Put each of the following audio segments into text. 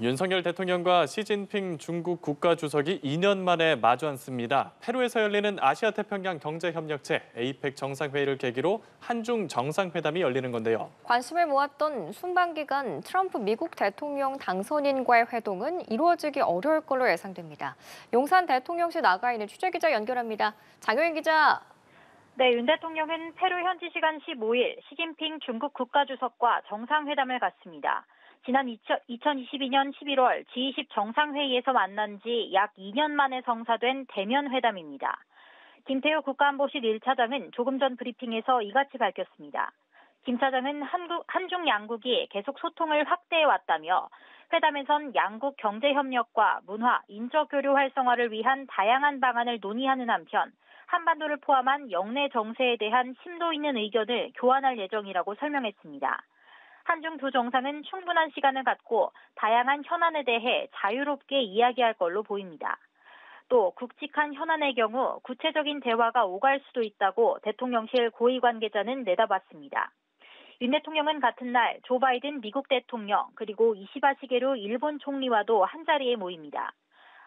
윤석열 대통령과 시진핑 중국 국가주석이 2년 만에 마주 앉습니다. 페루에서 열리는 아시아태평양 경제협력체 APEC 정상회의를 계기로 한중 정상회담이 열리는 건데요. 관심을 모았던 순방 기간 트럼프 미국 대통령 당선인과의 회동은 이루어지기 어려울 걸로 예상됩니다. 용산 대통령실 나가 있는 취재기자 연결합니다. 장효인 기자. 네, 윤 대통령은 페루 현지 시간 15일 시진핑 중국 국가주석과 정상회담을 갖습니다. 지난 2022년 11월 G20 정상회의에서 만난 지 약 2년 만에 성사된 대면 회담입니다. 김태우 국가안보실 1차장은 조금 전 브리핑에서 이같이 밝혔습니다. 김 차장은 한중 양국이 계속 소통을 확대해 왔다며 회담에선 양국 경제협력과 문화, 인적교류 활성화를 위한 다양한 방안을 논의하는 한편 한반도를 포함한 영내 정세에 대한 심도 있는 의견을 교환할 예정이라고 설명했습니다. 한중 두 정상은 충분한 시간을 갖고 다양한 현안에 대해 자유롭게 이야기할 걸로 보입니다. 또 굵직한 현안의 경우 구체적인 대화가 오갈 수도 있다고 대통령실 고위 관계자는 내다봤습니다. 윤 대통령은 같은 날 조 바이든 미국 대통령 그리고 이시바 시게루 일본 총리와도 한자리에 모입니다.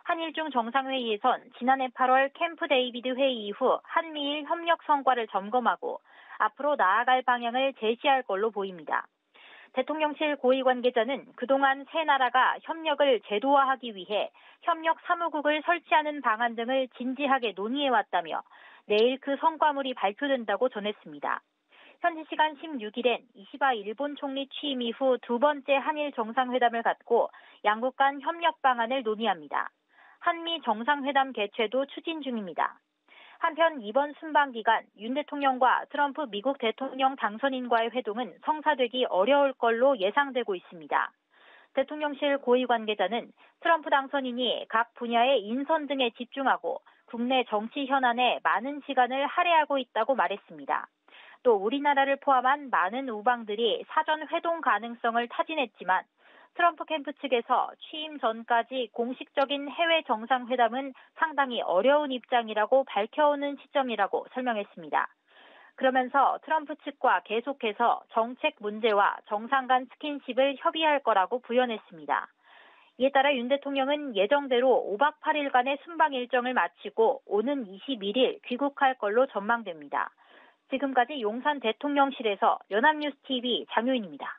한일중 정상회의에선 지난해 8월 캠프 데이비드 회의 이후 한미일 협력 성과를 점검하고 앞으로 나아갈 방향을 제시할 걸로 보입니다. 대통령실 고위 관계자는 그동안 세 나라가 협력을 제도화하기 위해 협력 사무국을 설치하는 방안 등을 진지하게 논의해왔다며 내일 그 성과물이 발표된다고 전했습니다. 현지 시간 16일엔 이시바 일본 총리 취임 이후 두 번째 한일 정상회담을 갖고 양국 간 협력 방안을 논의합니다. 한미 정상회담 개최도 추진 중입니다. 한편 이번 순방 기간 윤 대통령과 트럼프 미국 대통령 당선인과의 회동은 성사되기 어려울 걸로 예상되고 있습니다. 대통령실 고위 관계자는 트럼프 당선인이 각 분야의 인선 등에 집중하고 국내 정치 현안에 많은 시간을 할애하고 있다고 말했습니다. 또 우리나라를 포함한 많은 우방들이 사전 회동 가능성을 타진했지만 트럼프 캠프 측에서 취임 전까지 공식적인 해외 정상회담은 상당히 어려운 입장이라고 밝혀오는 시점이라고 설명했습니다. 그러면서 트럼프 측과 계속해서 정책 문제와 정상 간 스킨십을 협의할 거라고 부연했습니다. 이에 따라 윤 대통령은 예정대로 5박 8일간의 순방 일정을 마치고 오는 21일 귀국할 걸로 전망됩니다. 지금까지 용산 대통령실에서 연합뉴스TV 장효인입니다.